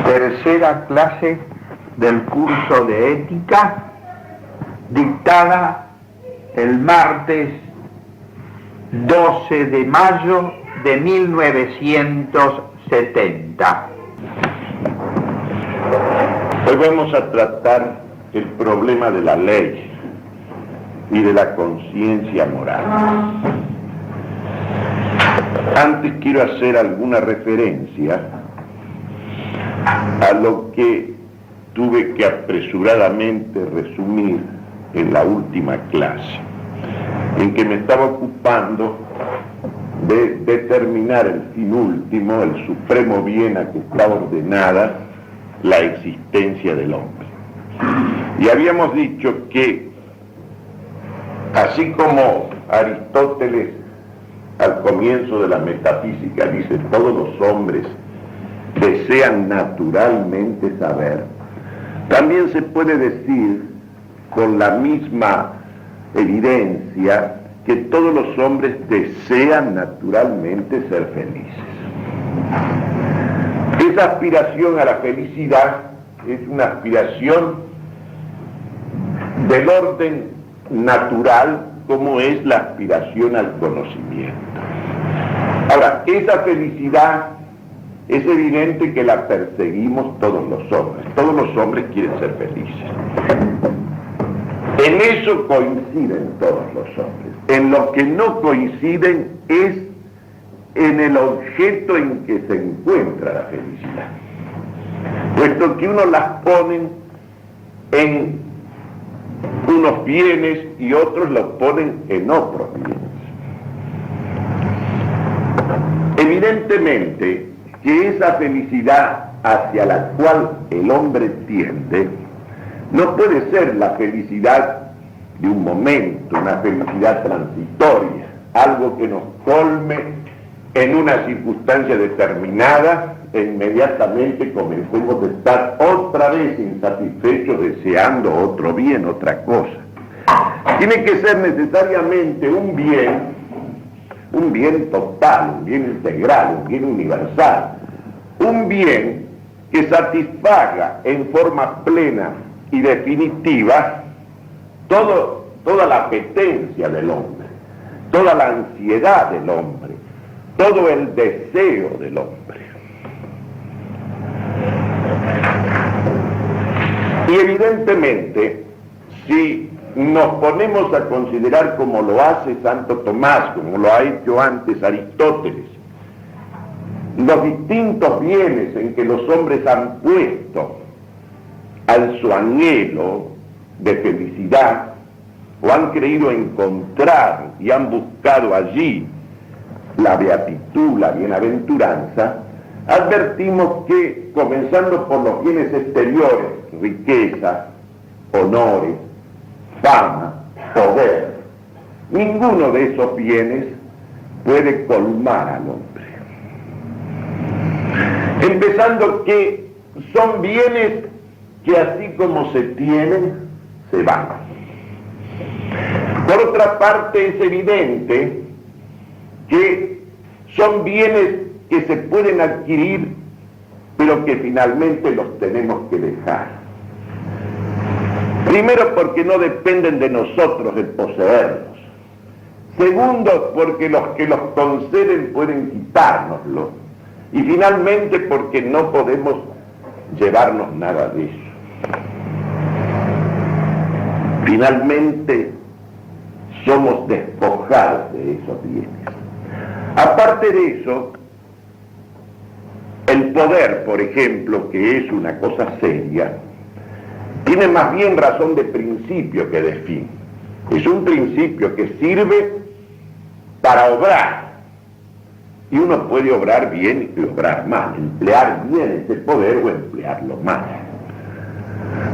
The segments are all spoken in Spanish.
Tercera clase del curso de ética, dictada el martes 12 de mayo de 1970. Hoy vamos a tratar el problema de la ley y de la conciencia moral. Antes quiero hacer alguna referencia a lo que tuve que apresuradamente resumir en la última clase, en que me estaba ocupando de determinar el fin último, el supremo bien a que está ordenada la existencia del hombre. Y habíamos dicho que, así como Aristóteles al comienzo de la metafísica dice todos los hombres desean naturalmente saber, también se puede decir con la misma evidencia que todos los hombres desean naturalmente ser felices. Esa aspiración a la felicidad es una aspiración del orden natural, como es la aspiración al conocimiento. Ahora, esa felicidad es evidente que la perseguimos todos los hombres. Todos los hombres quieren ser felices. En eso coinciden todos los hombres. En lo que no coinciden es en el objeto en que se encuentra la felicidad. Puesto que unos las ponen en unos bienes y otros los ponen en otros bienes. Evidentemente que esa felicidad hacia la cual el hombre tiende no puede ser la felicidad de un momento, una felicidad transitoria, algo que nos colme en una circunstancia determinada e inmediatamente comencemos a estar otra vez insatisfechos deseando otro bien, otra cosa. Tiene que ser necesariamente un bien total, un bien integral, un bien universal, un bien que satisfaga en forma plena y definitiva toda la apetencia del hombre, toda la ansiedad del hombre, todo el deseo del hombre. Y evidentemente, si nos ponemos a considerar como lo hace Santo Tomás, como lo ha hecho antes Aristóteles, los distintos bienes en que los hombres han puesto al su anhelo de felicidad, o han creído encontrar y han buscado allí la beatitud, la bienaventuranza, advertimos que, comenzando por los bienes exteriores, riqueza, honores, fama, poder, ninguno de esos bienes puede colmar al hombre. Empezando que son bienes que así como se tienen, se van. Por otra parte, es evidente que son bienes que se pueden adquirir, pero que finalmente los tenemos que dejar. Primero, porque no dependen de nosotros el poseerlos. Segundo, porque los que los conceden pueden quitárnoslo. Y finalmente, porque no podemos llevarnos nada de eso. Finalmente, somos despojados de esos bienes. Aparte de eso, el poder, por ejemplo, que es una cosa seria, tiene más bien razón de principio que de fin. Es un principio que sirve para obrar. Y uno puede obrar bien y obrar mal, emplear bien ese poder o emplearlo mal.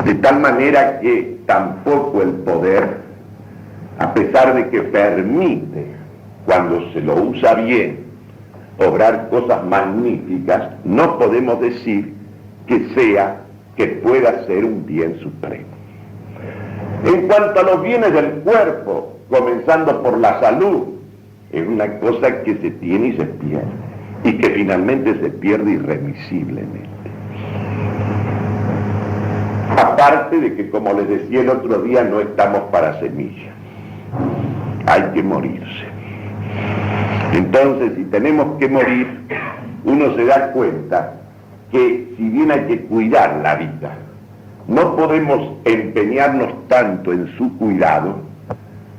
De tal manera que tampoco el poder, a pesar de que permite, cuando se lo usa bien, obrar cosas magníficas, no podemos decir que pueda ser un bien supremo. En cuanto a los bienes del cuerpo, comenzando por la salud, es una cosa que se tiene y se pierde, y que finalmente se pierde irremisiblemente. Aparte de que, como les decía el otro día, no estamos para semillas. Hay que morirse. Entonces, si tenemos que morir, uno se da cuenta que si bien hay que cuidar la vida, no podemos empeñarnos tanto en su cuidado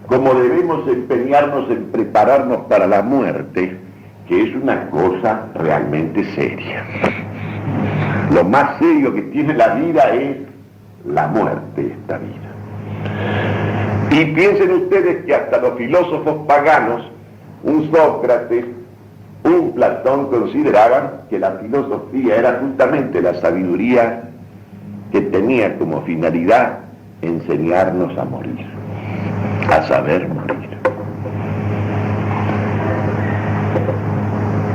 como debemos empeñarnos en prepararnos para la muerte, que es una cosa realmente seria. Lo más serio que tiene la vida es la muerte, esta vida. Y piensen ustedes que hasta los filósofos paganos, un Sócrates, un Platón, consideraban que la filosofía era justamente la sabiduría que tenía como finalidad enseñarnos a morir, a saber morir.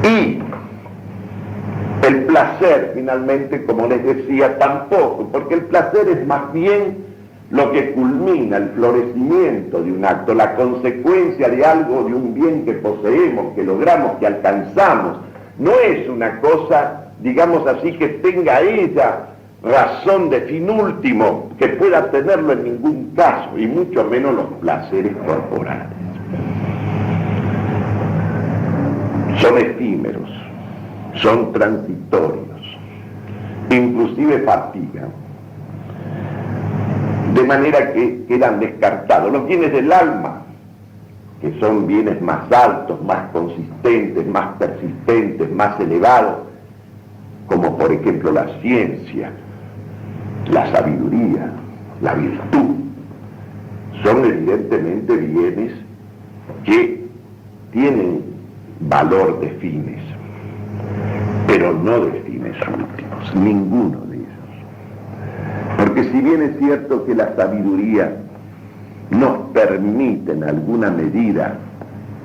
Y el placer, finalmente, como les decía, tampoco, porque el placer es más bien lo que culmina el florecimiento de un acto, la consecuencia de algo, de un bien que poseemos, que logramos, que alcanzamos. No es una cosa, digamos así, que tenga ella razón de fin último, que pueda tenerlo en ningún caso, y mucho menos los placeres corporales. Son efímeros, son transitorios, inclusive fatigan, de manera que quedan descartados. Los bienes del alma, que son bienes más altos, más consistentes, más persistentes, más elevados, como por ejemplo la ciencia, la sabiduría, la virtud, son evidentemente bienes que tienen valor de fines, pero no de fines últimos, ninguno de ellos. Porque si bien es cierto que la sabiduría nos permite en alguna medida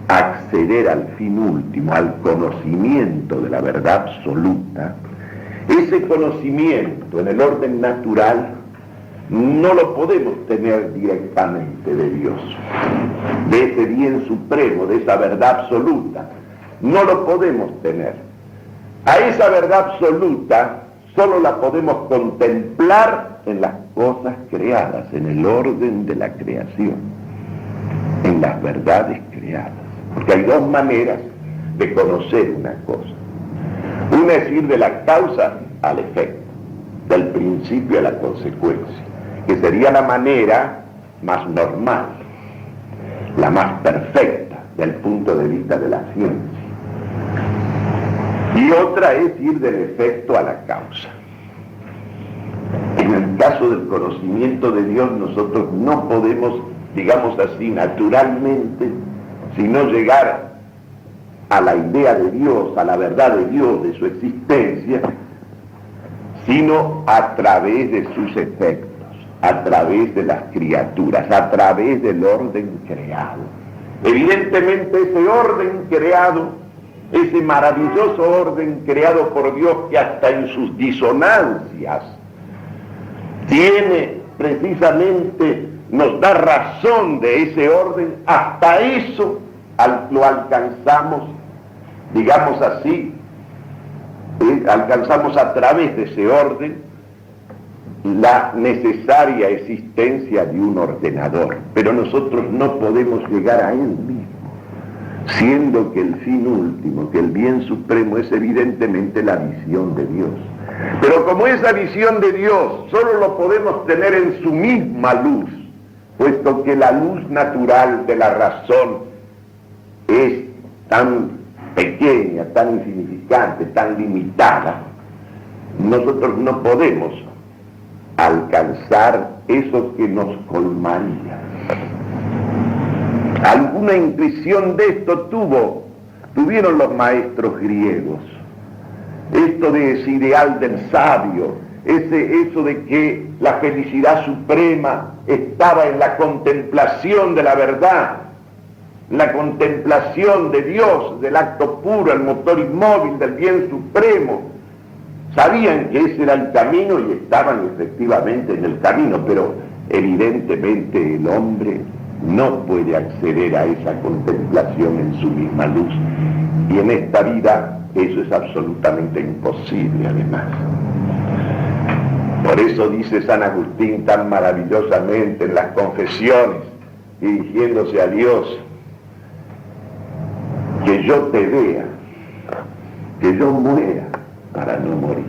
acceder al fin último, al conocimiento de la verdad absoluta, ese conocimiento en el orden natural no lo podemos tener directamente de Dios, de ese bien supremo, de esa verdad absoluta. No lo podemos tener. A esa verdad absoluta solo la podemos contemplar en las cosas creadas, en el orden de la creación, en las verdades creadas. Porque hay dos maneras de conocer una cosa. Una es ir de la causa al efecto, del principio a la consecuencia, que sería la manera más normal, la más perfecta del punto de vista de la ciencia. Y otra es ir del efecto a la causa. En el caso del conocimiento de Dios, nosotros no podemos, digamos así, naturalmente, sino llegar a la idea de Dios, a la verdad de Dios, de su existencia, sino a través de sus efectos, a través de las criaturas, a través del orden creado. Evidentemente ese orden creado, ese maravilloso orden creado por Dios, que hasta en sus disonancias tiene precisamente, nos da razón de ese orden, hasta eso lo alcanzamos, digamos así, alcanzamos a través de ese orden la necesaria existencia de un ordenador, pero nosotros no podemos llegar a él mismo, siendo que el fin último, que el bien supremo es evidentemente la visión de Dios. Pero como esa visión de Dios solo lo podemos tener en su misma luz, puesto que la luz natural de la razón es tan pequeña, tan insignificante, tan limitada, nosotros no podemos alcanzar eso que nos colmaría. Alguna intuición de esto tuvieron los maestros griegos. Esto de ese ideal del sabio, eso de que la felicidad suprema estaba en la contemplación de la verdad, la contemplación de Dios, del acto puro, el motor inmóvil del bien supremo. Sabían que ese era el camino y estaban efectivamente en el camino, pero evidentemente el hombre no puede acceder a esa contemplación en su misma luz. Y en esta vida eso es absolutamente imposible, además. Por eso dice San Agustín tan maravillosamente en las confesiones, dirigiéndose a Dios, que yo te vea, que yo muera para no morir.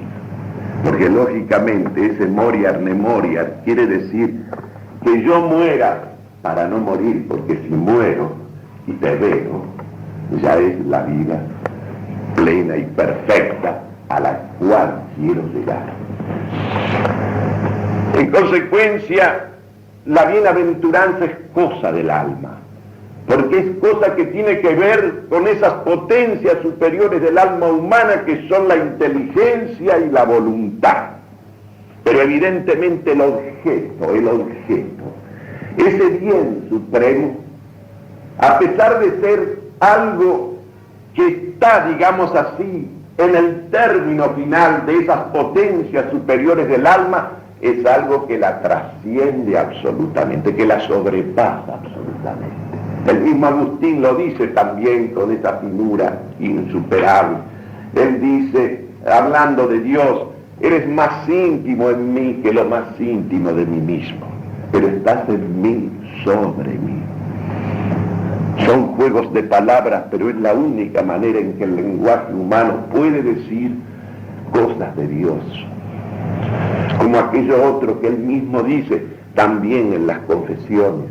Porque lógicamente ese moriar ne moriar quiere decir que yo muera para no morir, porque si muero y te veo, ya es la vida plena y perfecta a la cual quiero llegar. En consecuencia, la bienaventuranza es cosa del alma, porque es cosa que tiene que ver con esas potencias superiores del alma humana que son la inteligencia y la voluntad. Pero evidentemente el objeto, ese bien supremo, a pesar de ser algo que está, digamos así, en el término final de esas potencias superiores del alma, es algo que la trasciende absolutamente, que la sobrepasa absolutamente. El mismo Agustín lo dice también con esa finura insuperable. Él dice, hablando de Dios, eres más íntimo en mí que lo más íntimo de mí mismo, pero estás en mí, sobre mí. Son juegos de palabras, pero es la única manera en que el lenguaje humano puede decir cosas de Dios. Como aquello otro que él mismo dice también en las confesiones.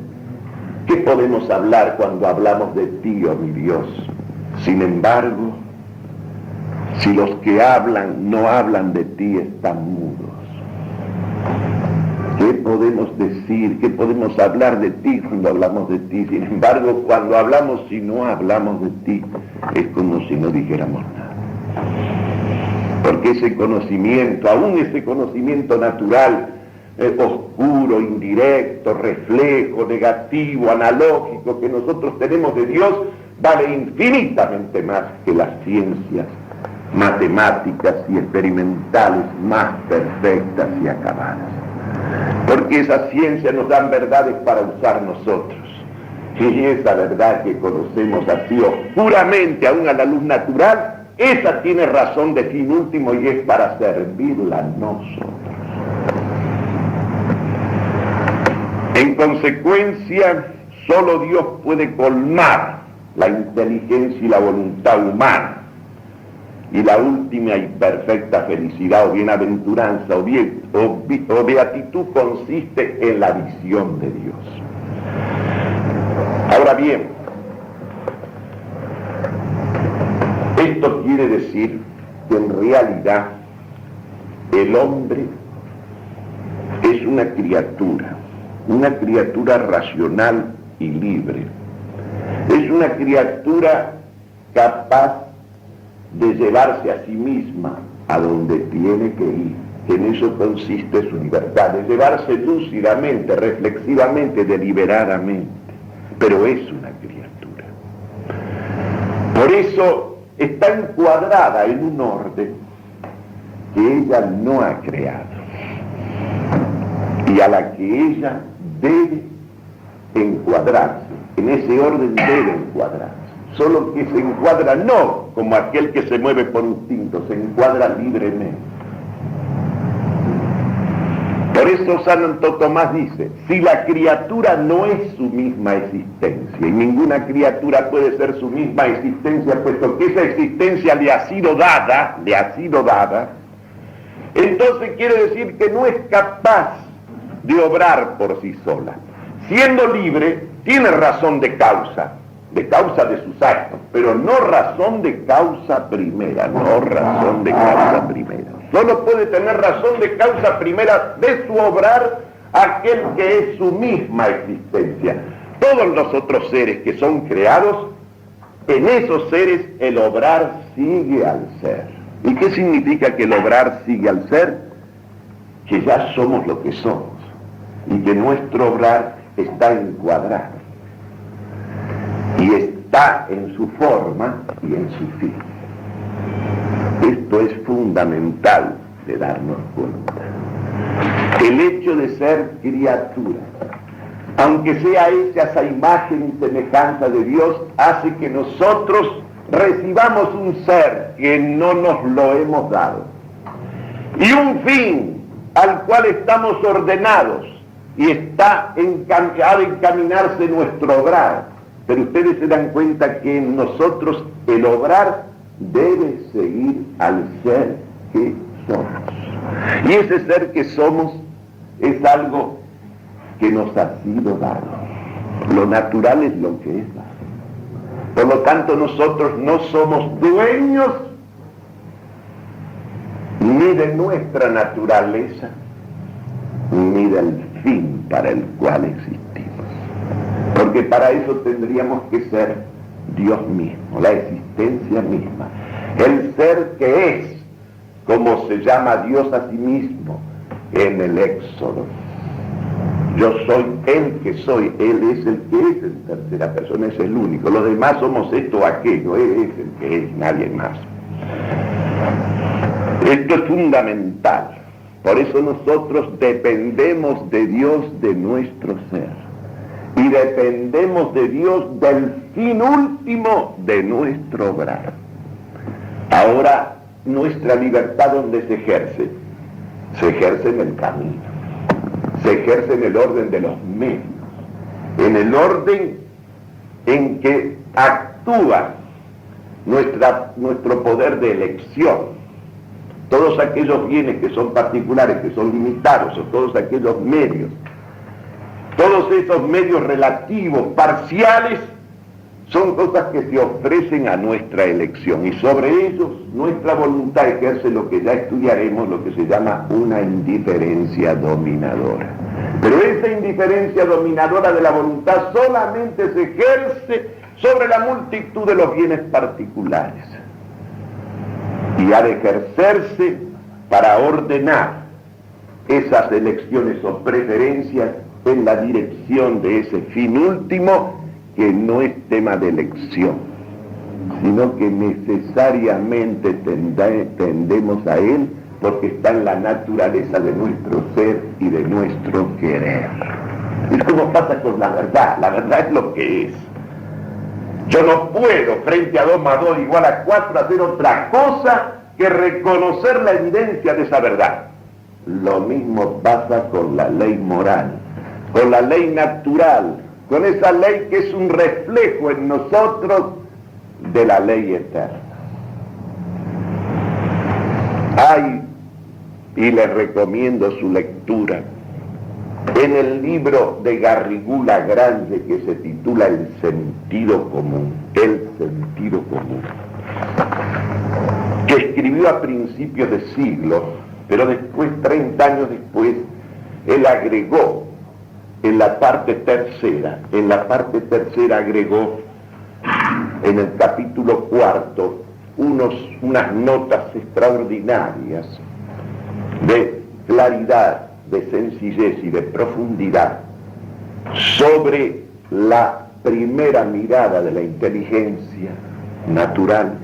¿Qué podemos hablar cuando hablamos de ti, oh mi Dios? Sin embargo, si los que hablan no hablan de ti, están mudos. ¿Qué podemos decir? ¿Qué podemos hablar de ti cuando hablamos de ti? Sin embargo, cuando hablamos y no hablamos de ti, es como si no dijéramos nada. Porque ese conocimiento, aún ese conocimiento natural, oscuro, indirecto, reflejo, negativo, analógico que nosotros tenemos de Dios, vale infinitamente más que las ciencias matemáticas y experimentales más perfectas y acabadas. Porque esas ciencias nos dan verdades para usar nosotros. Y esa verdad que conocemos así oscuramente, aún a la luz natural, esa tiene razón de fin último y es para servirla a nosotros. En consecuencia, solo Dios puede colmar la inteligencia y la voluntad humana. Y la última y perfecta felicidad o bienaventuranza o beatitud consiste en la visión de Dios. Ahora bien, esto quiere decir que en realidad el hombre es una criatura racional y libre. Es una criatura capaz de llevarse a sí misma a donde tiene que ir, que en eso consiste su libertad, de llevarse lúcidamente, reflexivamente, deliberadamente, pero es una criatura. Por eso está encuadrada en un orden que ella no ha creado y a la que ella debe encuadrarse, en ese orden debe encuadrarse. Solo que se encuadra no como aquel que se mueve por instinto, se encuadra libremente. Por eso Santo Tomás dice, si la criatura no es su misma existencia, y ninguna criatura puede ser su misma existencia, puesto que esa existencia le ha sido dada, entonces quiere decir que no es capaz de obrar por sí sola. Siendo libre, tiene razón de causa de sus actos, pero no razón de causa primera, Solo puede tener razón de causa primera de su obrar aquel que es su misma existencia. Todos los otros seres que son creados, en esos seres el obrar sigue al ser. ¿Y qué significa que el obrar sigue al ser? Que ya somos lo que somos y que nuestro obrar está encuadrado y está en su forma y en su fin. Esto es fundamental de darnos cuenta. El hecho de ser criatura, aunque sea hecha esa imagen y semejanza de Dios, hace que nosotros recibamos un ser que no nos lo hemos dado y un fin al cual estamos ordenados y ha de encaminarse nuestro obrar. Pero ustedes se dan cuenta que en nosotros el obrar debe seguir al ser que somos. Y ese ser que somos es algo que nos ha sido dado. Lo natural es lo que es dado. Por lo tanto, nosotros no somos dueños ni de nuestra naturaleza, ni del fin para el cual existimos. Porque para eso tendríamos que ser Dios mismo, la existencia misma. El ser que es, como se llama Dios a sí mismo en el Éxodo. Yo soy el que soy, Él es el que es en tercera persona, es el único. Los demás somos esto o aquello, Él es el que es, nadie más. Esto es fundamental. Por eso nosotros dependemos de Dios de nuestro ser. Y dependemos de Dios del fin último de nuestro obrar. Ahora, nuestra libertad, ¿dónde se ejerce? Se ejerce en el camino. Se ejerce en el orden de los medios. En el en que actúa nuestro poder de elección. Todos aquellos bienes que son particulares, que son limitados, o todos aquellos medios, todos esos medios relativos, parciales, son cosas que se ofrecen a nuestra elección, y sobre ellos nuestra voluntad ejerce lo que ya estudiaremos, lo que se llama una indiferencia dominadora. Pero esa indiferencia dominadora de la voluntad solamente se ejerce sobre la multitud de los bienes particulares. Y ha de ejercerse para ordenar esas elecciones o preferencias en la dirección de ese fin último, que no es tema de elección, sino que necesariamente tendemos a él, porque está en la naturaleza de nuestro ser y de nuestro querer. Es como pasa con la verdad es lo que es. Yo no puedo, frente a 2 más 2 igual a 4, hacer otra cosa que reconocer la evidencia de esa verdad. Lo mismo pasa con la ley moral, con la ley natural, con esa ley que es un reflejo en nosotros de la ley eterna. Y les recomiendo su lectura, en el libro de Garrigou Lagrange que se titula El sentido común, que escribió a principios de siglo, pero después, 30 años después, él agregó en la parte tercera agregó en el capítulo 4 unas notas extraordinarias de claridad, de sencillez y de profundidad sobre la primera mirada de la inteligencia natural,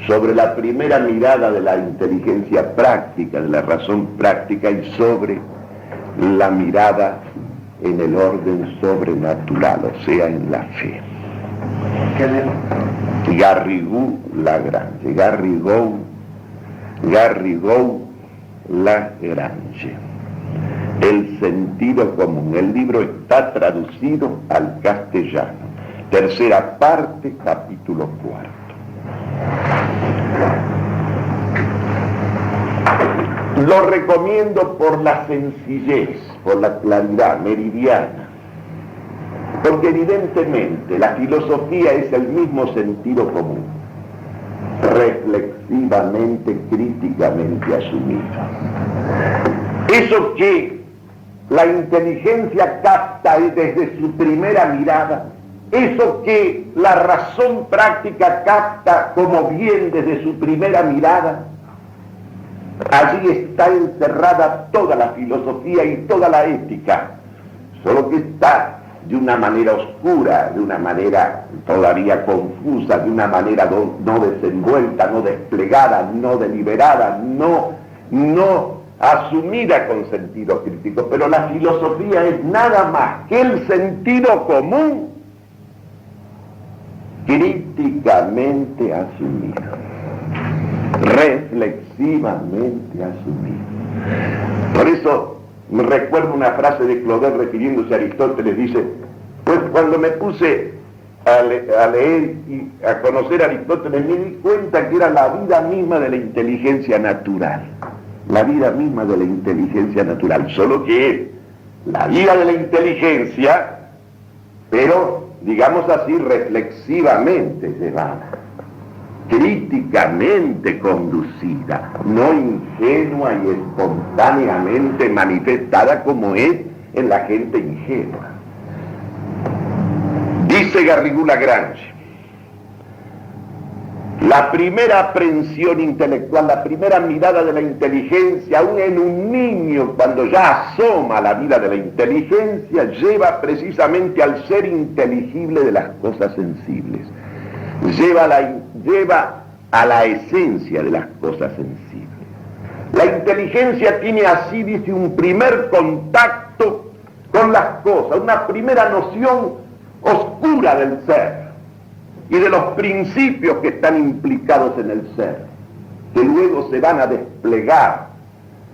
sobre la primera mirada de la inteligencia práctica, de la razón práctica, y sobre la mirada en el orden sobrenatural, o sea, en la fe. Garrigou Lagrange, Garrigou Lagrange. El sentido común. El libro está traducido al castellano. Tercera parte, capítulo 4. Lo recomiendo por la sencillez, por la claridad meridiana, porque evidentemente la filosofía es el mismo sentido común, reflexivamente, críticamente asumido. Eso que la inteligencia capta desde su primera mirada, eso que la razón práctica capta como bien desde su primera mirada, allí está encerrada toda la filosofía y toda la ética, solo que está de una manera oscura, de una manera todavía confusa, de una manera no desenvuelta, no desplegada, no deliberada, no asumida con sentido crítico. Pero la filosofía es nada más que el sentido común críticamente asumido, reflexivamente asumido. Por eso eso me recuerdo una frase de Claudel refiriéndose a Aristóteles, dice, pues cuando me puse a leer y a conocer a Aristóteles me di cuenta que era la vida misma de la inteligencia natural, la vida misma de la inteligencia natural, solo que es la vida de la inteligencia, pero digamos así reflexivamente llevada, críticamente conducida, no ingenua y espontáneamente manifestada como es en la gente ingenua. Dice Garrigou-Lagrange, la primera aprehensión intelectual, la primera mirada de la inteligencia, aún en un niño, cuando ya asoma la vida de la inteligencia, lleva precisamente al ser inteligible de las cosas sensibles. Lleva a la esencia de las cosas sensibles. La inteligencia tiene así, dice, un primer contacto con las cosas, una primera noción oscura del ser y de los principios que están implicados en el ser, que luego se van a desplegar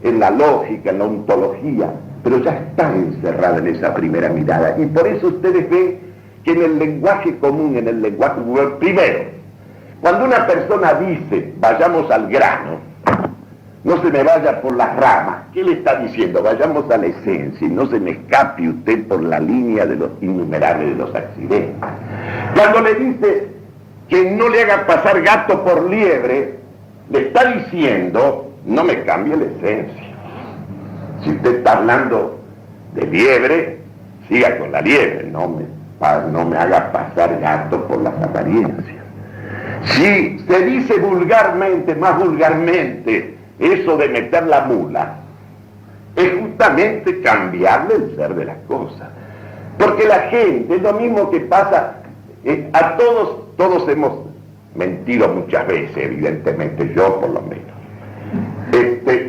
en la lógica, en la ontología, pero ya está encerrada en esa primera mirada. Y por eso ustedes ven que en el lenguaje común, en el lenguaje vulgar, primero, cuando una persona dice, vayamos al grano, no se me vaya por las ramas, ¿qué le está diciendo? Vayamos a la esencia y no se me escape usted por la línea de los innumerables de los accidentes. Cuando le dice que no le haga pasar gato por liebre, le está diciendo, no me cambie la esencia. Si usted está hablando de liebre, siga con la liebre, no me haga pasar gato por las apariencias. Si se dice vulgarmente, más vulgarmente, eso de meter la mula, es justamente cambiarle el ser de las cosas. Porque la gente, es lo mismo que pasa, a todos hemos mentido muchas veces, evidentemente, yo por lo menos.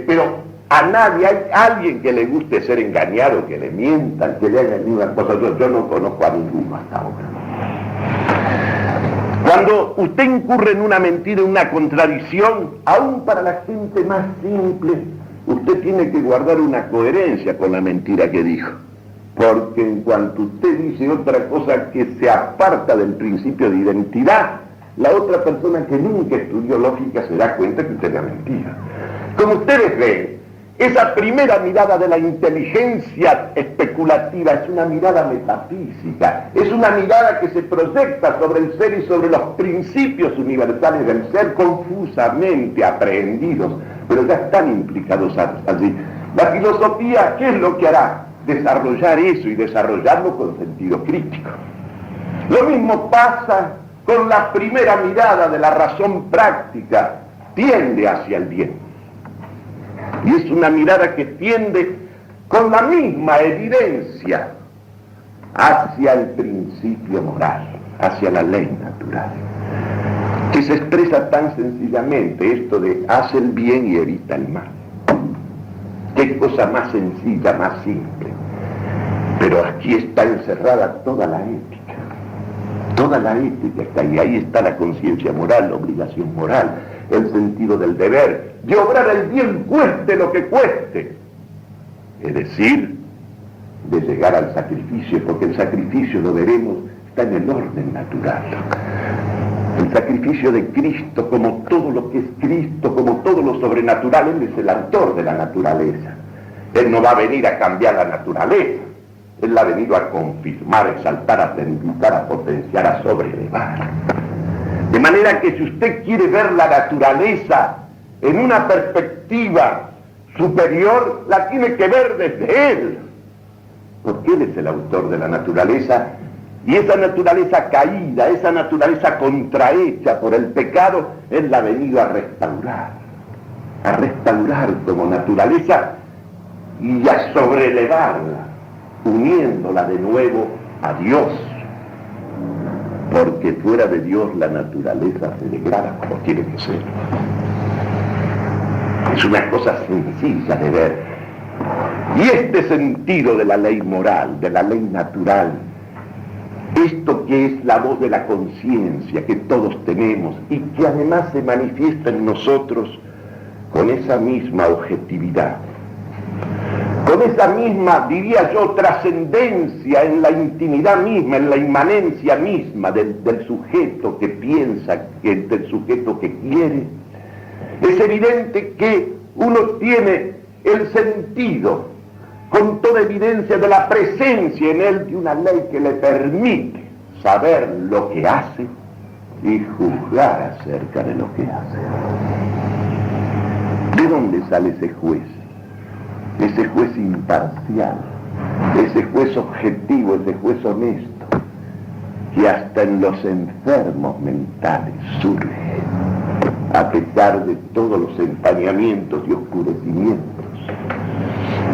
Pero a nadie, hay alguien que le guste ser engañado, que le mientan, que le hagan ninguna cosa. Yo no conozco a ninguno hasta ahora. Cuando usted incurre en una mentira, en una contradicción, aún para la gente más simple, usted tiene que guardar una coherencia con la mentira que dijo. Porque en cuanto usted dice otra cosa que se aparta del principio de identidad, la otra persona que nunca estudió lógica se da cuenta que usted le ha mentido. Como ustedes ven, esa primera mirada de la inteligencia especulativa es una mirada metafísica, es una mirada que se proyecta sobre el ser y sobre los principios universales del ser confusamente aprehendidos, pero ya están implicados allí. La filosofía, ¿qué es lo que hará? Desarrollar eso y desarrollarlo con sentido crítico. Lo mismo pasa con la primera mirada de la razón práctica, tiende hacia el bien. Y es una mirada que tiende con la misma evidencia hacia el principio moral, hacia la ley natural, que se expresa tan sencillamente esto de haz el bien y evita el mal. Qué cosa más sencilla, más simple. Pero aquí está encerrada toda la ética. Toda la ética está ahí. Ahí está la conciencia moral, la obligación moral, el sentido del deber, de obrar el bien cueste lo que cueste. Es decir, de llegar al sacrificio, porque el sacrificio, lo veremos, está en el orden natural. El sacrificio de Cristo, como todo lo que es Cristo, como todo lo sobrenatural, Él es el autor de la naturaleza. Él no va a venir a cambiar la naturaleza. Él ha venido a confirmar, a exaltar, a tenditar, a potenciar, a sobrelevar. De manera que si usted quiere ver la naturaleza en una perspectiva superior, la tiene que ver desde Él. Porque Él es el autor de la naturaleza, y esa naturaleza caída, esa naturaleza contrahecha por el pecado, Él la ha venido a restaurar como naturaleza y a sobrelevarla, uniéndola de nuevo a Dios. Porque fuera de Dios la naturaleza se degrada como tiene que ser. Es una cosa sencilla de ver. Y este sentido de la ley moral, de la ley natural, esto que es la voz de la conciencia que todos tenemos y que además se manifiesta en nosotros con esa misma objetividad, con esa misma, diría yo, trascendencia en la intimidad misma, en la inmanencia misma del sujeto que piensa, del sujeto que quiere, es evidente que uno tiene el sentido, con toda evidencia, de la presencia en él de una ley que le permite saber lo que hace y juzgar acerca de lo que hace. ¿De dónde sale ese juez? Ese juez imparcial, ese juez objetivo, ese juez honesto, que hasta en los enfermos mentales surge, a pesar de todos los empañamientos y oscurecimientos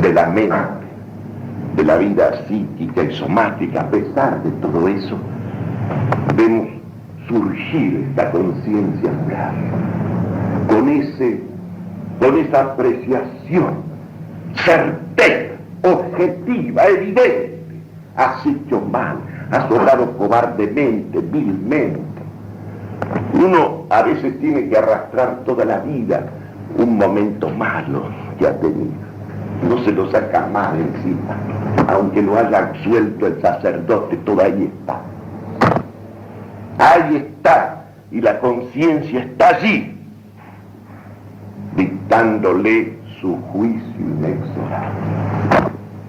de la mente, de la vida psíquica y somática. A pesar de todo eso, vemos surgir esta conciencia moral, con esa apreciación certera, objetiva, evidente. Has hecho mal, has obrado cobardemente, vilmente. Uno a veces tiene que arrastrar toda la vida un momento malo que ha tenido. No se lo saca mal encima, aunque lo haya absuelto el sacerdote, todo ahí está. Ahí está, y la conciencia está allí, dictándole su juicio inexorable.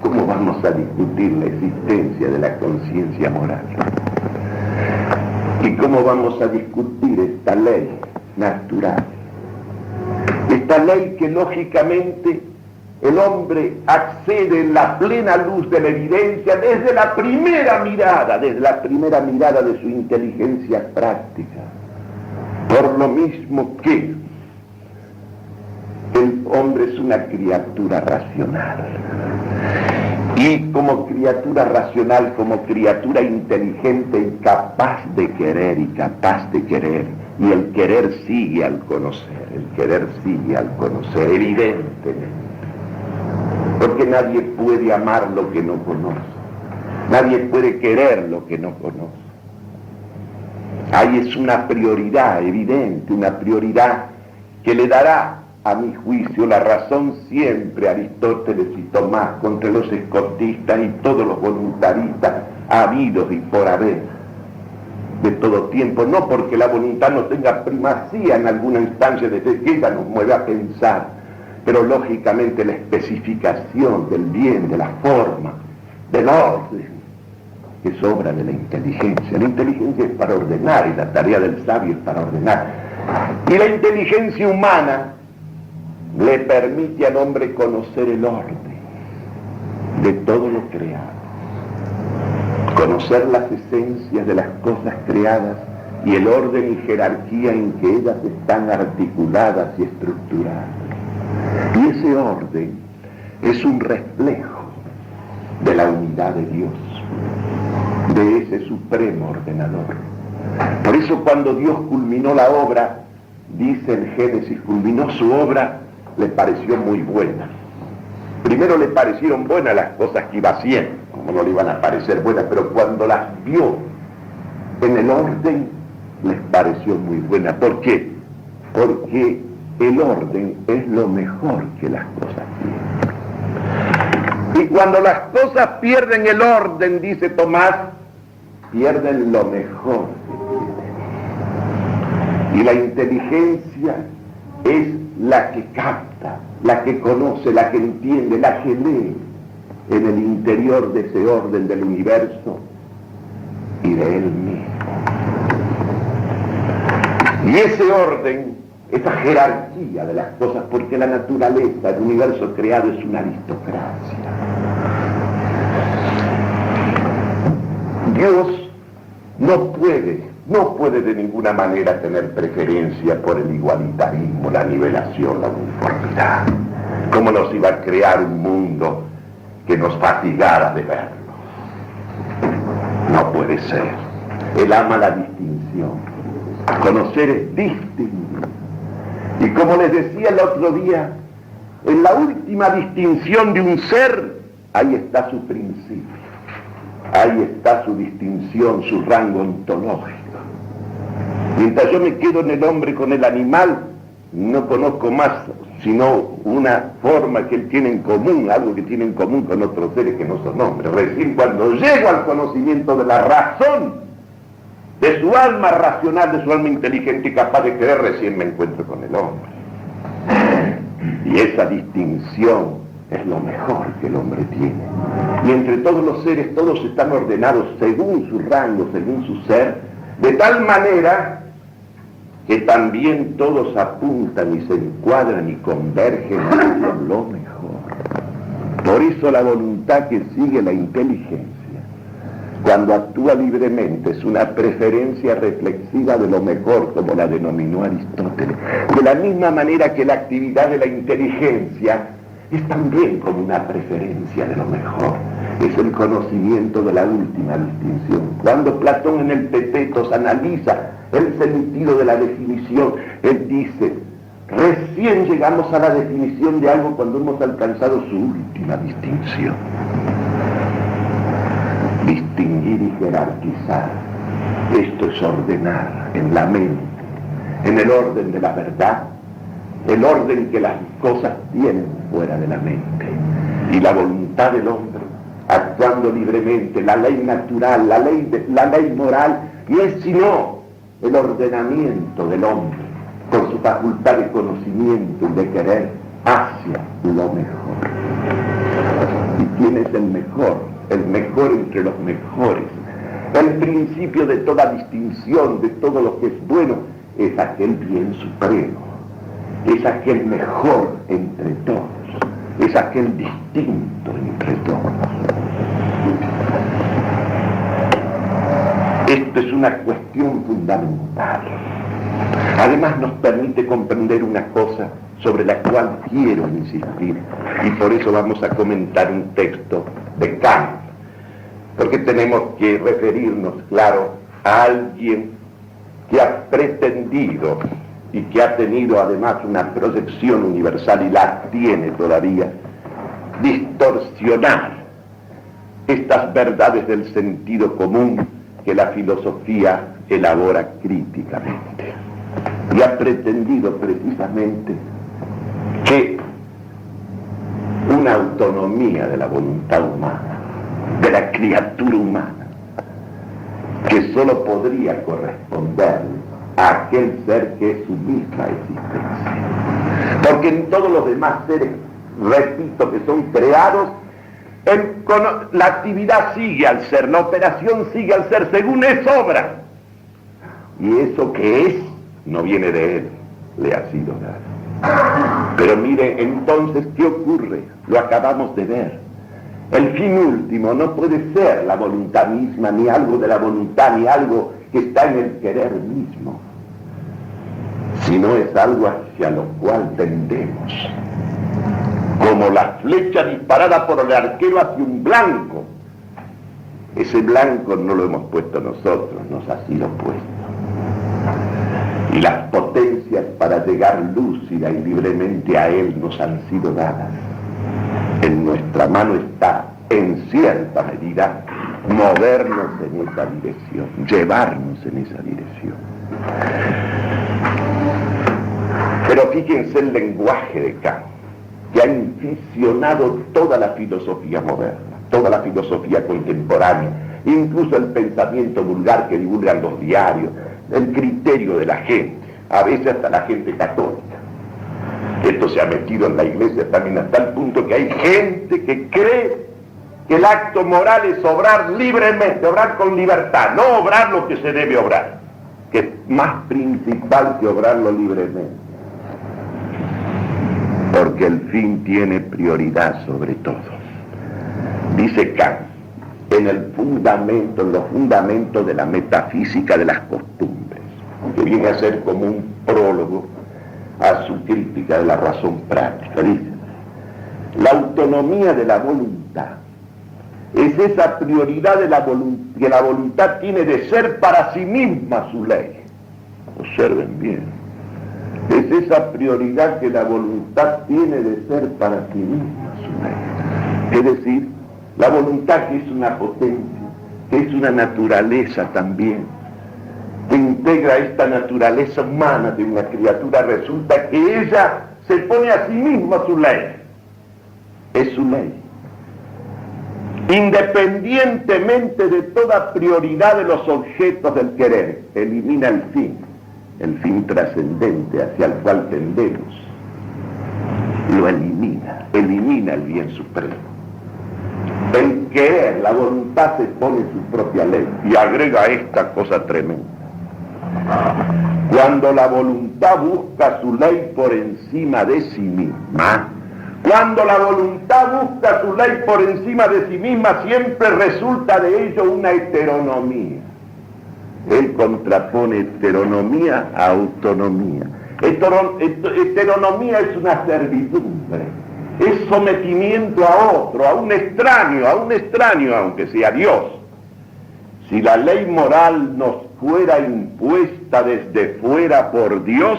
¿Cómo vamos a discutir la existencia de la conciencia moral? ¿Y cómo vamos a discutir esta ley natural? Esta ley que lógicamente el hombre accede en la plena luz de la evidencia desde la primera mirada de su inteligencia práctica. Por lo mismo que el hombre es una criatura racional. Y como criatura racional, como criatura inteligente y capaz de querer, y el querer sigue al conocer, evidentemente. Porque nadie puede amar lo que no conoce, nadie puede querer lo que no conoce. Ahí es una prioridad evidente, una prioridad que le dará, a mi juicio, la razón siempre a Aristóteles y Tomás contra los escotistas y todos los voluntaristas habidos y por haber de todo tiempo. No porque la voluntad no tenga primacía en alguna instancia desde que ella nos mueve a pensar, pero lógicamente la especificación del bien, de la forma, del orden, que es obra de la inteligencia. La inteligencia es para ordenar y la tarea del sabio es para ordenar. Y la inteligencia humana le permite al hombre conocer el orden de todo lo creado, conocer las esencias de las cosas creadas y el orden y jerarquía en que ellas están articuladas y estructuradas. Y ese orden es un reflejo de la unidad de Dios, de ese supremo ordenador. Por eso cuando Dios culminó la obra, dice en Génesis, culminó su obra, le pareció muy buena. Primero le parecieron buenas las cosas que iba haciendo, como no le iban a parecer buenas, pero cuando las vio en el orden, les pareció muy buena. ¿Por qué? Porque el orden es lo mejor que las cosas tienen. Y cuando las cosas pierden el orden, dice Tomás, pierden lo mejor que tienen. Y la inteligencia es la que capta, la que conoce, la que entiende, la que lee en el interior de ese orden del universo y de él mismo. Y ese orden, esa jerarquía de las cosas, porque la naturaleza, el universo creado es una aristocracia. Dios no puede de ninguna manera tener preferencia por el igualitarismo, la nivelación, la uniformidad. ¿Cómo nos iba a crear un mundo que nos fatigara de verlo? No puede ser. Él ama la distinción. Conocer es distinguir. Y como les decía el otro día, en la última distinción de un ser, ahí está su principio. Ahí está su distinción, su rango ontológico. Mientras yo me quedo en el hombre con el animal, no conozco más, sino una forma que él tiene en común, algo que tiene en común con otros seres que no son hombres. Recién cuando llego al conocimiento de la razón, de su alma racional, de su alma inteligente y capaz de creer, recién me encuentro con el hombre. Y esa distinción es lo mejor que el hombre tiene. Y entre todos los seres, todos están ordenados según su rango, según su ser, de tal manera que también todos apuntan y se encuadran y convergen hacia lo mejor. Por eso la voluntad que sigue la inteligencia, cuando actúa libremente, es una preferencia reflexiva de lo mejor, como la denominó Aristóteles. De la misma manera que la actividad de la inteligencia es también como una preferencia de lo mejor. Es el conocimiento de la última distinción. Cuando Platón en el Tetetos analiza el sentido de la definición, él dice, recién llegamos a la definición de algo cuando hemos alcanzado su última distinción. Distinguir y jerarquizar, esto es ordenar en la mente, en el orden de la verdad, el orden que las cosas tienen fuera de la mente, y la voluntad del hombre, actuando libremente, la ley natural, la ley moral, no es sino el ordenamiento del hombre, con su facultad de conocimiento y de querer hacia lo mejor. ¿Y quién es el mejor? El mejor entre los mejores. El principio de toda distinción, de todo lo que es bueno, es aquel bien supremo, es aquel mejor entre todos, es aquel distinto entre todos. Esto es una cuestión fundamental. Además nos permite comprender una cosa sobre la cual quiero insistir, y por eso vamos a comentar un texto de Kant, porque tenemos que referirnos, claro, a alguien que ha pretendido y que ha tenido además una proyección universal y la tiene todavía, distorsionar estas verdades del sentido común que la filosofía elabora críticamente. Y ha pretendido precisamente que una autonomía de la voluntad humana, de la criatura humana, que solo podría corresponder a aquel ser que es su misma existencia. Porque en todos los demás seres, repito, que son creados, la actividad sigue al ser, la operación sigue al ser, según es obra. Y eso que es, no viene de él, le ha sido dado. Pero mire, entonces, ¿qué ocurre? Lo acabamos de ver. El fin último no puede ser la voluntad misma, ni algo de la voluntad, ni algo que está en el querer mismo, sino es algo hacia lo cual tendemos. Como la flecha disparada por el arquero hacia un blanco. Ese blanco no lo hemos puesto nosotros, nos ha sido puesto. Y las potencias para llegar lúcida y libremente a él nos han sido dadas. En nuestra mano está, en cierta medida, movernos en esa dirección, llevarnos en esa dirección. Pero fíjense el lenguaje de Kant, que ha inficionado toda la filosofía moderna, toda la filosofía contemporánea, incluso el pensamiento vulgar que divulgan los diarios, el criterio de la gente, a veces hasta la gente católica. Esto se ha metido en la iglesia también hasta el punto que hay gente que cree que el acto moral es obrar libremente, obrar con libertad, no obrar lo que se debe obrar, que es más principal que obrarlo libremente. Porque el fin tiene prioridad sobre todo. Dice Kant, en los fundamentos de la metafísica de las costumbres, que viene a ser como un prólogo a su crítica de la razón práctica. Dice, la autonomía de la voluntad es esa prioridad de que la voluntad tiene de ser para sí misma su ley. Observen bien. Es esa prioridad que la voluntad tiene de ser para sí misma su ley. Es decir, la voluntad que es una potencia, que es una naturaleza también, que integra esta naturaleza humana de una criatura, resulta que ella se pone a sí mismo su ley. Es su ley. Independientemente de toda prioridad de los objetos del querer, elimina el fin trascendente hacia el cual tendemos. Lo elimina el bien supremo. El querer, la voluntad se pone su propia ley y agrega esta cosa tremenda. Cuando la voluntad busca su ley por encima de sí misma, cuando la voluntad busca su ley por encima de sí misma, siempre resulta de ello una heteronomía. Él contrapone heteronomía a autonomía. Heteronomía es una servidumbre, es sometimiento a otro, a un extraño, aunque sea Dios. Si la ley moral nos fuera impuesta desde fuera por Dios,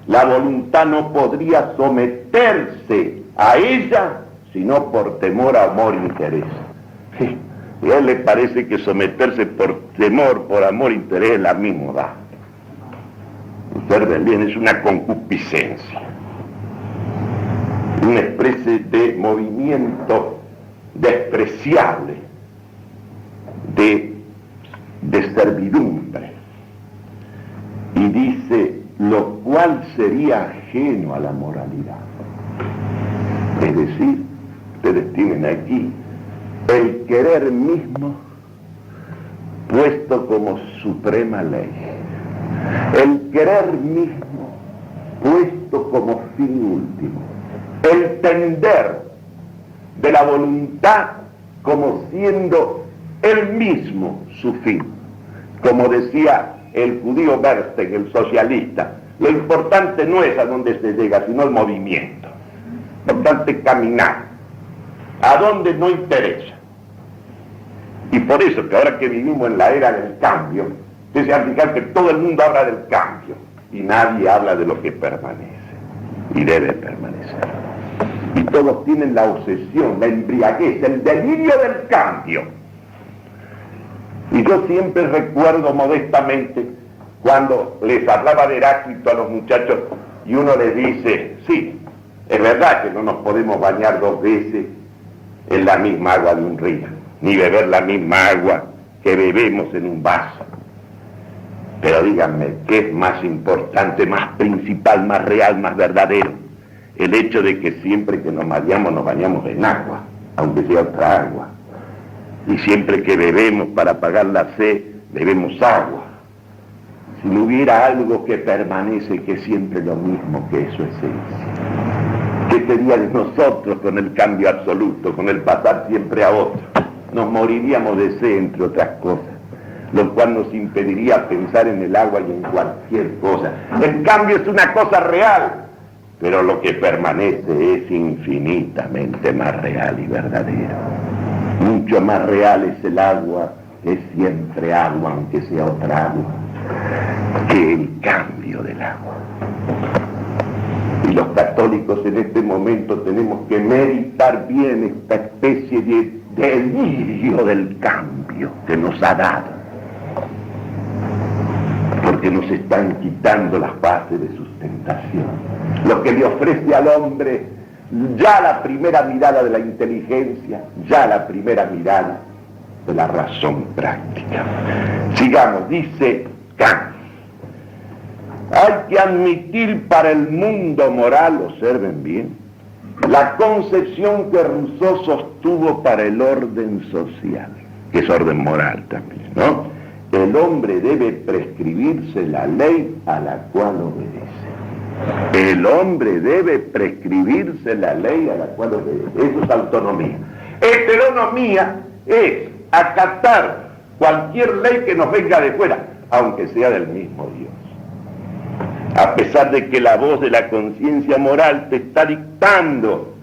la voluntad no podría someterse a ella, sino por temor, amor, interés. Sí, y a él le parece que someterse por temor, por amor, interés es la misma. Observen bien, es una concupiscencia, una especie de movimiento despreciable, de servidumbre. Y dice, lo cual sería ajeno a la moralidad. Es decir, ustedes tienen aquí el querer mismo puesto como suprema ley. El querer mismo puesto como fin último. El tender de la voluntad como siendo el mismo su fin. Como decía el judío Bernstein, el socialista, lo importante no es a dónde se llega, sino el movimiento. Lo importante es caminar, a dónde no interesa. Y por eso que ahora que vivimos en la era del cambio, ustedes se han fijado que todo el mundo habla del cambio y nadie habla de lo que permanece y debe permanecer. Y todos tienen la obsesión, la embriaguez, el delirio del cambio. Y yo siempre recuerdo modestamente cuando les hablaba de Heráclito a los muchachos y uno les dice, sí, es verdad que no nos podemos bañar 2 veces en la misma agua de un río, ni beber la misma agua que bebemos en un vaso. Pero díganme, ¿qué es más importante, más principal, más real, más verdadero? El hecho de que siempre que nos bañamos en agua, aunque sea otra agua. Y siempre que bebemos para apagar la sed, bebemos agua. Si no hubiera algo que permanece, que es siempre lo mismo, que es su esencia. ¿Qué sería de nosotros con el cambio absoluto, con el pasar siempre a otro? Nos moriríamos de sed, entre otras cosas, lo cual nos impediría pensar en el agua y en cualquier cosa. El cambio es una cosa real, pero lo que permanece es infinitamente más real y verdadero. Mucho más real es el agua, que es siempre agua, aunque sea otra agua, que el cambio del agua. Y los católicos en este momento tenemos que meditar bien esta especie de delirio del cambio que nos ha dado, porque nos están quitando las bases de sustentación. Lo que le ofrece al hombre ya la primera mirada de la inteligencia, ya la primera mirada de la razón práctica. Sigamos, dice Kant. Hay que admitir para el mundo moral, observen bien, la concepción que Rousseau sostuvo para el orden social, que es orden moral también, ¿no? El hombre debe prescribirse la ley a la cual obedece. El hombre debe prescribirse la ley a la cual obedece. Eso es autonomía. Heteronomía es acatar cualquier ley que nos venga de fuera, aunque sea del mismo Dios. A pesar de que la voz de la conciencia moral te está dictando,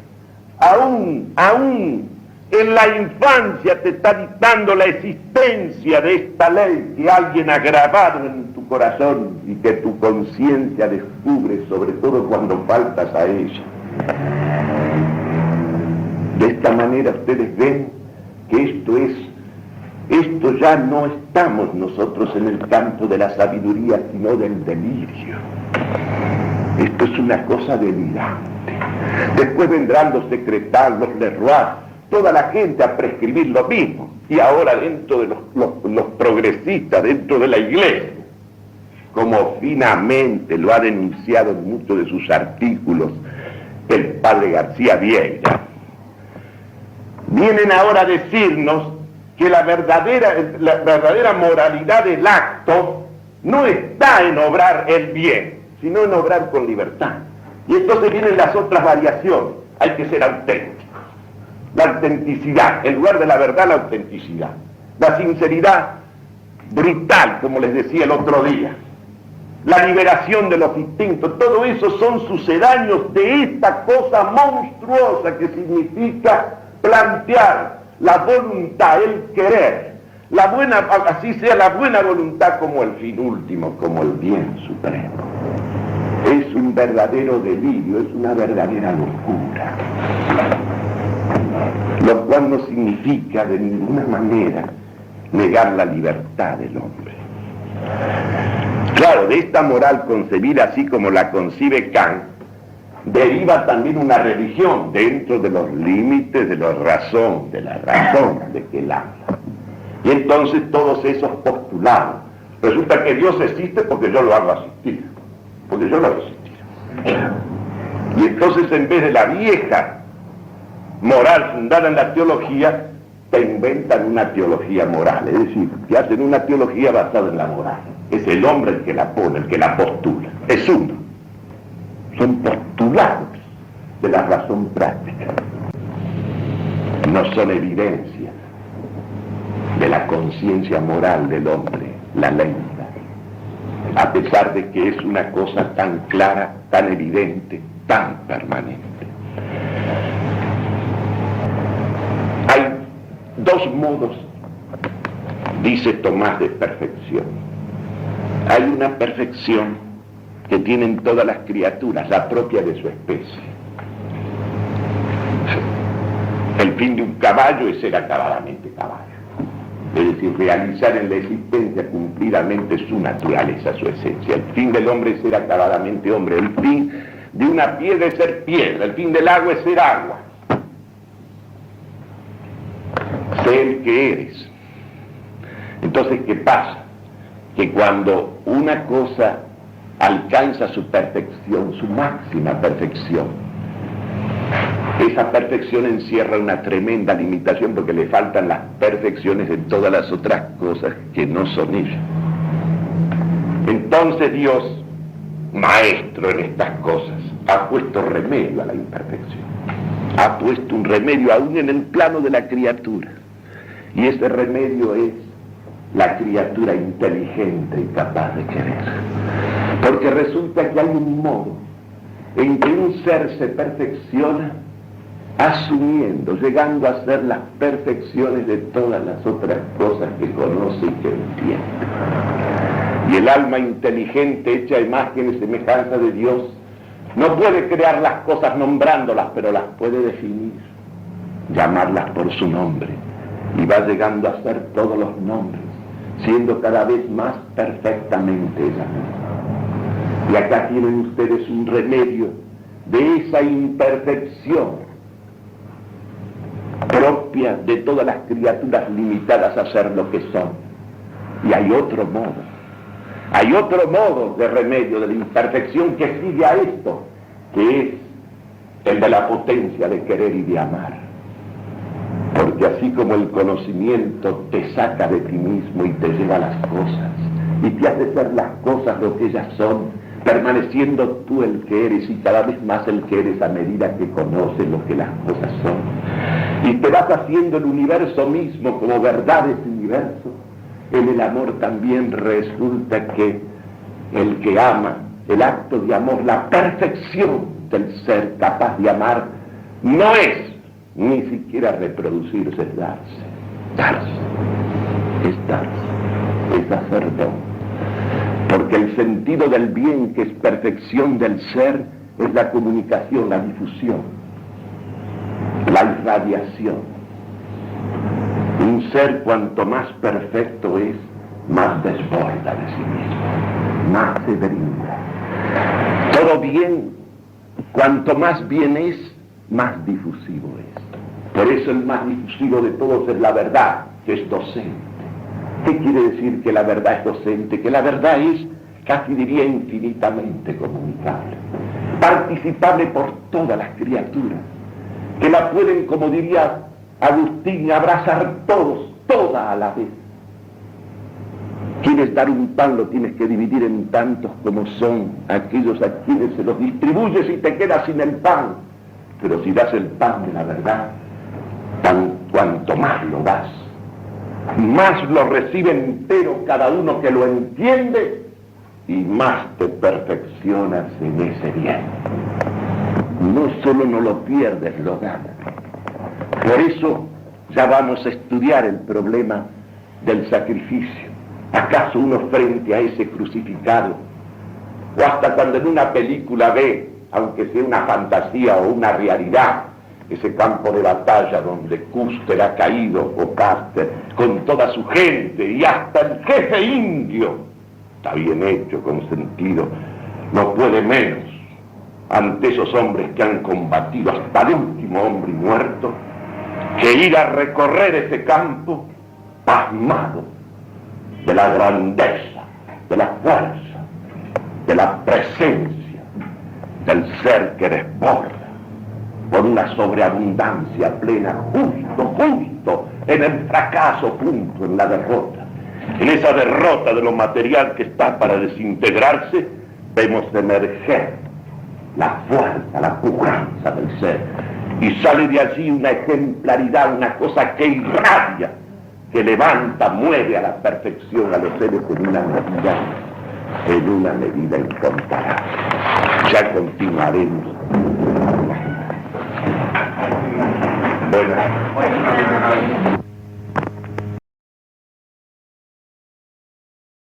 aún en la infancia te está dictando la existencia de esta ley que alguien ha grabado en tu corazón y que tu conciencia descubre, sobre todo cuando faltas a ella. De esta manera ustedes ven que esto ya no estamos nosotros en el campo de la sabiduría, sino del delirio. Esto es una cosa delirante. Después vendrán los secretarios, los Leroy, toda la gente a prescribir lo mismo. Y ahora dentro de los progresistas, dentro de la iglesia, como finamente lo ha denunciado en muchos de sus artículos el padre García Vieira, vienen ahora a decirnos que la verdadera moralidad del acto no está en obrar el bien, sino en obrar con libertad. Y entonces vienen las otras variaciones. Hay que ser auténtico. La autenticidad, en lugar de la verdad, la autenticidad. La sinceridad brutal, como les decía el otro día. La liberación de los instintos, todo eso son sucedáneos de esta cosa monstruosa que significa plantear la voluntad, el querer, la buena, así sea la buena voluntad como el fin último, como el bien supremo. Es un verdadero delirio, es una verdadera locura, lo cual no significa de ninguna manera negar la libertad del hombre. Claro, de esta moral concebida así como la concibe Kant, deriva también una religión dentro de los límites de la razón de que él habla. Y entonces todos esos postulados, resulta que Dios existe porque yo lo hago existir, porque yo lo hago existir. Y entonces en vez de la vieja moral fundada en la teología, te inventan una teología moral, es decir, que hacen una teología basada en la moral. Es el hombre el que la pone, el que la postula, es uno. Son postulados de la razón práctica, no son evidencias de la conciencia moral del hombre, la ley moral, a pesar de que es una cosa tan clara, tan evidente, tan permanente. Hay dos modos, dice Tomás, de perfección. Hay una perfección que tienen todas las criaturas, la propia de su especie. El fin de un caballo es ser acabadamente caballo, es decir, realizar en la existencia cumplidamente su naturaleza, su esencia. El fin del hombre es ser acabadamente hombre, el fin de una piedra es ser piedra, el fin del agua es ser agua. Sé el que eres. Entonces, ¿qué pasa? Que cuando una cosa alcanza su perfección, su máxima perfección, esa perfección encierra una tremenda limitación porque le faltan las perfecciones de todas las otras cosas que no son ella. Entonces Dios, maestro en estas cosas, ha puesto remedio a la imperfección, ha puesto un remedio aún en el plano de la criatura, y ese remedio es la criatura inteligente y capaz de querer. Porque resulta que hay un modo en que un ser se perfecciona asumiendo, llegando a ser las perfecciones de todas las otras cosas que conoce y que entiende. Y el alma inteligente, hecha a imagen y semejanza de Dios, no puede crear las cosas nombrándolas, pero las puede definir, llamarlas por su nombre, y va llegando a ser todos los nombres, siendo cada vez más perfectamente ella misma. Y acá tienen ustedes un remedio de esa imperfección propia de todas las criaturas limitadas a ser lo que son. Y hay otro modo de remedio de la imperfección que sigue a esto, que es el de la potencia de querer y de amar. Porque así como el conocimiento te saca de ti mismo y te lleva a las cosas, y te hace ser las cosas lo que ellas son, permaneciendo tú el que eres y cada vez más el que eres a medida que conoces lo que las cosas son, y te vas haciendo el universo mismo como verdad de ese universo, en el amor también resulta que el que ama, el acto de amor, la perfección del ser capaz de amar, no es ni siquiera reproducirse, es darse, es hacer don. Porque el sentido del bien, que es perfección del ser, es la comunicación, la difusión, la irradiación. Un ser cuanto más perfecto es, más desborda de sí mismo, más se brinda. Todo todo bien, cuanto más bien es, más difusivo es. Por eso el más difusivo de todos es la verdad, que es docente. ¿Qué quiere decir que la verdad es docente? Que la verdad es, casi diría, infinitamente comunicable, participable por todas las criaturas, que la pueden, como diría Agustín, abrazar todos, toda a la vez. Quieres dar un pan, lo tienes que dividir en tantos como son aquellos a quienes se los distribuyes y te quedas sin el pan. Pero si das el pan de la verdad, cuanto más lo das, más lo recibe entero cada uno que lo entiende y más te perfeccionas en ese bien. No solo no lo pierdes, lo ganas. Por eso ya vamos a estudiar el problema del sacrificio. ¿Acaso uno frente a ese crucificado, o hasta cuando en una película ve, aunque sea una fantasía o una realidad, ese campo de batalla donde Custer ha caído, o Custer, con toda su gente, y hasta el jefe indio, está bien hecho, con sentido, no puede menos ante esos hombres que han combatido hasta el último hombre muerto, que ir a recorrer ese campo pasmado de la grandeza, de la fuerza, de la presencia del ser que desborda por una sobreabundancia plena, justo en el fracaso, punto, en la derrota. En esa derrota de lo material que está para desintegrarse, vemos emerger la fuerza, la pujanza del ser, y sale de allí una ejemplaridad, una cosa que irradia, que levanta, mueve a la perfección a los seres en una medida incomparable. Ya continuaremos. Buenas.